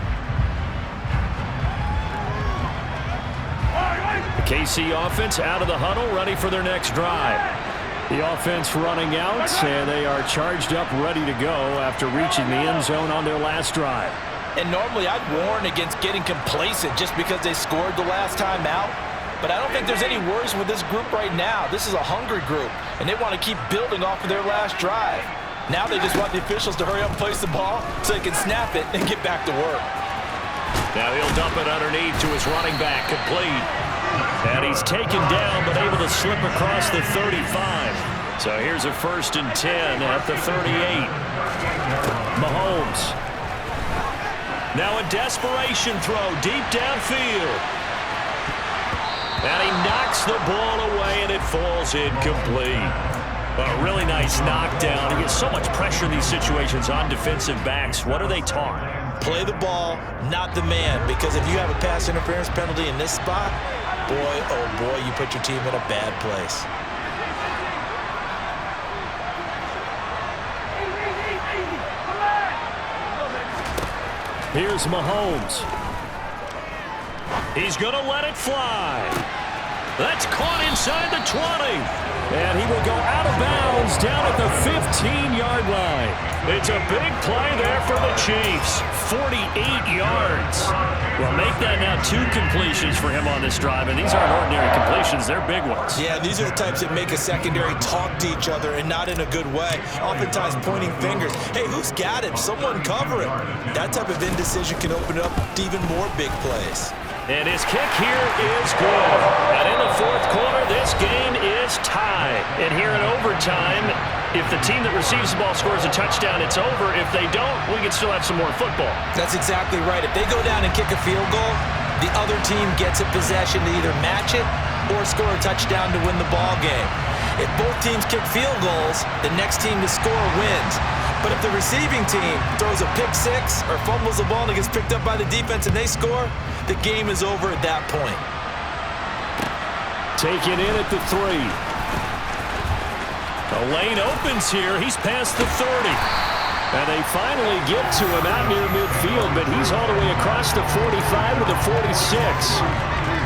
The KC offense out of the huddle, ready for their next drive. The offense running out, and they are charged up, ready to go after reaching the end zone on their last drive.
And normally I'd warn against getting complacent just because they scored the last time out. But I don't think there's any worries with this group right now. This is a hungry group, and they want to keep building off of their last drive. Now they just want the officials to hurry up and place the ball so they can snap it and get back to work.
Now he'll dump it underneath to his running back, complete. And he's taken down, but able to slip across the 35. So here's a 1st and 10 at the 38. Mahomes. Now a desperation throw deep downfield. And he knocks the ball away, and it falls incomplete. A really nice knockdown. He gets so much pressure in these situations on defensive backs. What are they taught?
Play the ball, not the man, because if you have a pass interference penalty in this spot, boy, oh boy, you put your team in a bad place.
Here's Mahomes. He's going to let it fly. That's caught inside the 20. And he will go out of bounds down at the 15-yard line. It's a big play there for the Chiefs. 48 yards. Well, make that now 2 completions for him on this drive. And these aren't ordinary completions. They're big ones.
Yeah, these are the types that make a secondary talk to each other and not in a good way. Oftentimes pointing fingers. Hey, who's got him? Someone cover him. That type of indecision can open up even more big plays.
And his kick here is good. And in the 4th quarter, this game is tied. And here in overtime, if the team that receives the ball scores a touchdown, it's over. If they don't, we can still have some more football.
That's exactly right. If they go down and kick a field goal, the other team gets a possession to either match it or score a touchdown to win the ball game. If both teams kick field goals, the next team to score wins. But if the receiving team throws a pick 6 or fumbles the ball and it gets picked up by the defense and they score, the game is over at that point.
Taken in at the 3. The lane opens here. He's past the 30. And they finally get to him out near midfield, but he's all the way across the 45 to the 46.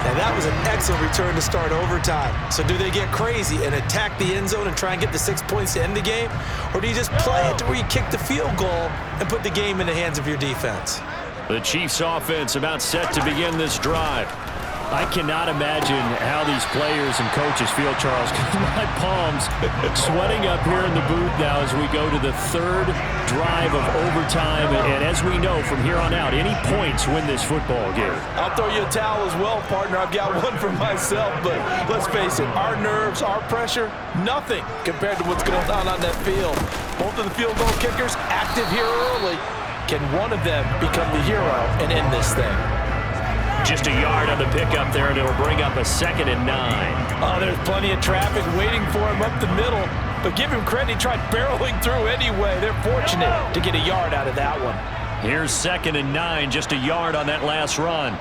Now that was an excellent return to start overtime. So do they get crazy and attack the end zone and try and get the 6 points to end the game? Or do you just play it to where you kick the field goal and put the game in the hands of your defense?
The Chiefs offense about set to begin this drive. I cannot imagine how these players and coaches feel, Charles, because my palms sweating up here in the booth now as we go to the 3rd drive of overtime. And as we know, from here on out, any points win this football game.
I'll throw you a towel as well, partner. I've got one for myself, but let's face it, our nerves, our pressure, nothing compared to what's going on that field. Both of the field goal kickers active here early. Can one of them become the hero and end this thing?
Just a yard on the pickup there, and it'll bring up a 2nd and 9.
Oh, there's plenty of traffic waiting for him up the middle. But give him credit, he tried barreling through anyway. They're fortunate to get a yard out of that one.
Here's 2nd and 9, just a yard on that last run.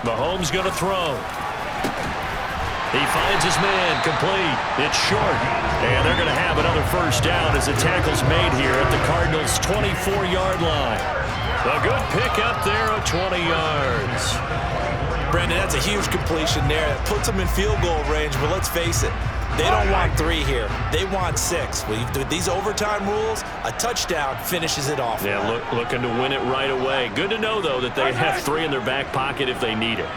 Mahomes going to throw. He finds his man, complete. It's short. And they're going to have another 1st down as the tackle's made here at the Cardinals' 24-yard line. A good pickup there of 20 yards.
Brandon, that's a huge completion there. It puts them in field goal range, but let's face it, they don't want 3 here. They want 6. With these overtime rules, a touchdown finishes it off.
Yeah, looking to win it right away. Good to know, though, that they have 3 in their back pocket if they need it.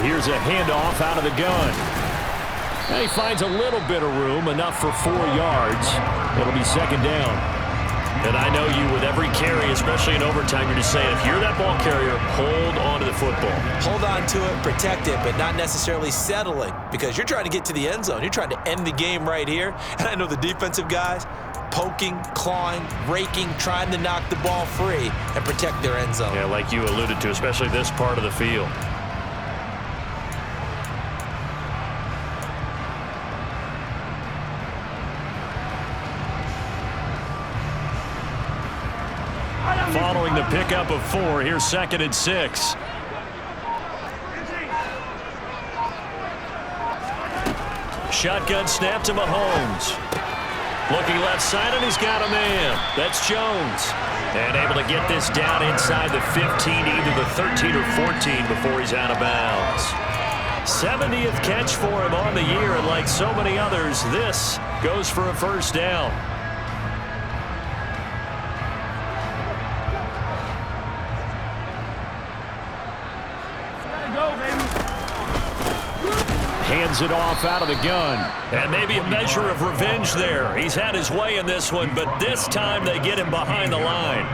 Here's a handoff out of the gun. And he finds a little bit of room, enough for 4 yards. It'll be 2nd down. And I know you, with every carry, especially in overtime, you're just saying, if you're that ball carrier, hold on to the football.
Hold on to it, protect it, but not necessarily settling, because you're trying to get to the end zone. You're trying to end the game right here. And I know the defensive guys poking, clawing, raking, trying to knock the ball free and protect their end zone.
Yeah, like you alluded to, especially this part of the field. Following the pickup of 4, here's 2nd and 6. Shotgun snap to Mahomes. Looking left side, and he's got a man. That's Jones. And able to get this down inside the 15, either the 13 or 14 before he's out of bounds. 70th catch for him on the year, and like so many others, this goes for a 1st down. hands it off out of the gun. And maybe a measure of revenge there. He's had his way in this one, but this time they get him behind the line.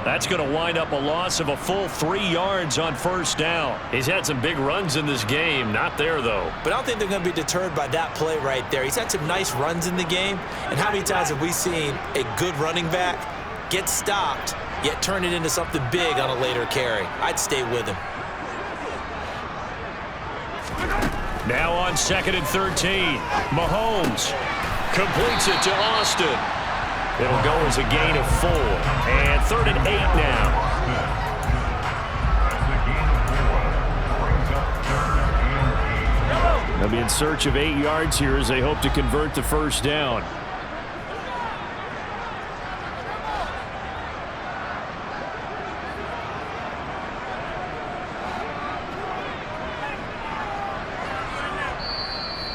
That's going to wind up a loss of a full 3 yards on first down. He's had some big runs in this game. Not there, though.
But I don't think they're going to be deterred by that play right there. He's had some nice runs in the game. And how many times have we seen a good running back get stopped, yet turn it into something big on a later carry? I'd stay with him.
Now on 2nd and 13. Mahomes completes it to Austin. It'll go as a gain of 4. And 3rd and 8 now. They'll be in search of 8 yards here as they hope to convert the first down.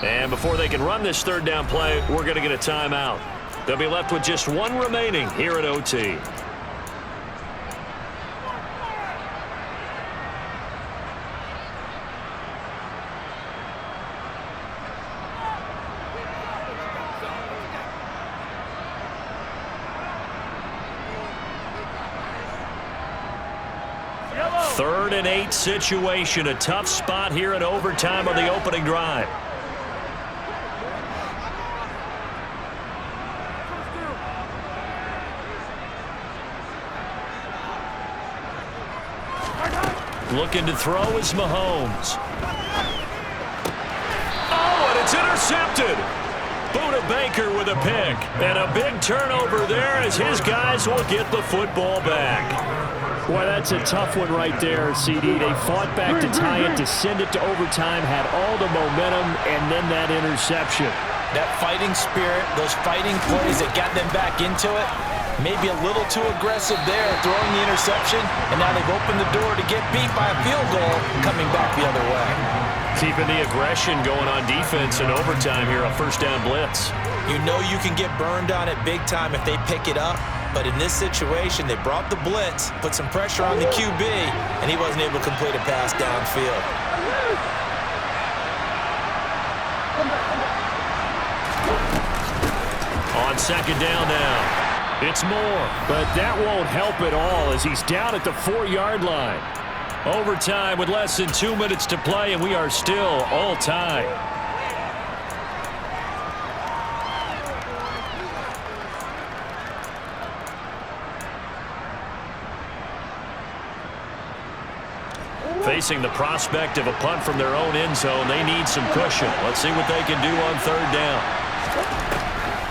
And before they can run this 3rd down play, we're going to get a timeout. They'll be left with just 1 remaining here at OT. Third and 8 situation, a tough spot here in overtime on the opening drive. Looking to throw is Mahomes. Oh, and it's intercepted. Buda Baker with a pick. And a big turnover there as his guys will get the football back. Boy, that's a tough one right there, CD. They fought back to tie it, to send it to overtime, had all the momentum, and then that interception.
That fighting spirit, those fighting plays that got them back into it, maybe a little too aggressive there, throwing the interception, and now they've opened the door to get beat by a field goal, coming back the other way.
Keeping the aggression going on defense in overtime here on first down blitz.
You know you can get burned on it big time if they pick it up, but in this situation, they brought the blitz, put some pressure on the QB, and he wasn't able to complete a pass downfield.
On 2nd down now. It's Moore, but that won't help at all as he's down at the 4-yard line. Overtime with less than 2 minutes to play, and we are still all tied. Facing the prospect of a punt from their own end zone, they need some cushion. Let's see what they can do on 3rd down.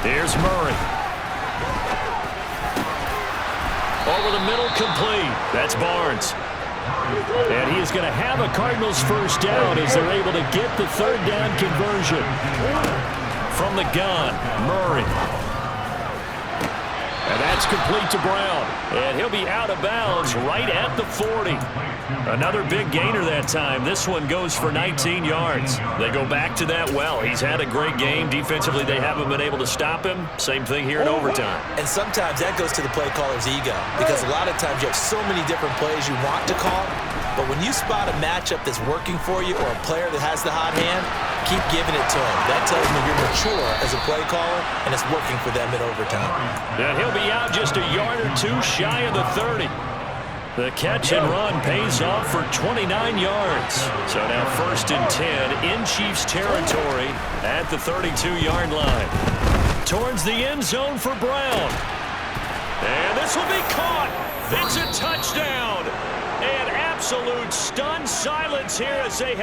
Here's Murray. Over the middle, complete. That's Barnes. And he is going to have a Cardinals first down as they're able to get the 3rd down conversion. From the gun, Murray. And that's complete to Brown. And he'll be out of bounds right at the 40. Another big gainer that time. This one goes for 19 yards. They go back to that well. He's had a great game. Defensively, they haven't been able to stop him. Same thing here in overtime.
And sometimes that goes to the play caller's ego, because a lot of times you have so many different plays you want to call, but when you spot a matchup that's working for you or a player that has the hot hand, keep giving it to him. That tells me you're mature as a play caller, and it's working for them in overtime.
And he'll be out just a yard or 2 shy of the 30. The catch and run pays off for 29 yards. So now 1st and 10 in Chiefs territory at the 32-yard line. Towards the end zone for Brown. And this will be caught. It's a touchdown. And absolute stunned silence here as they have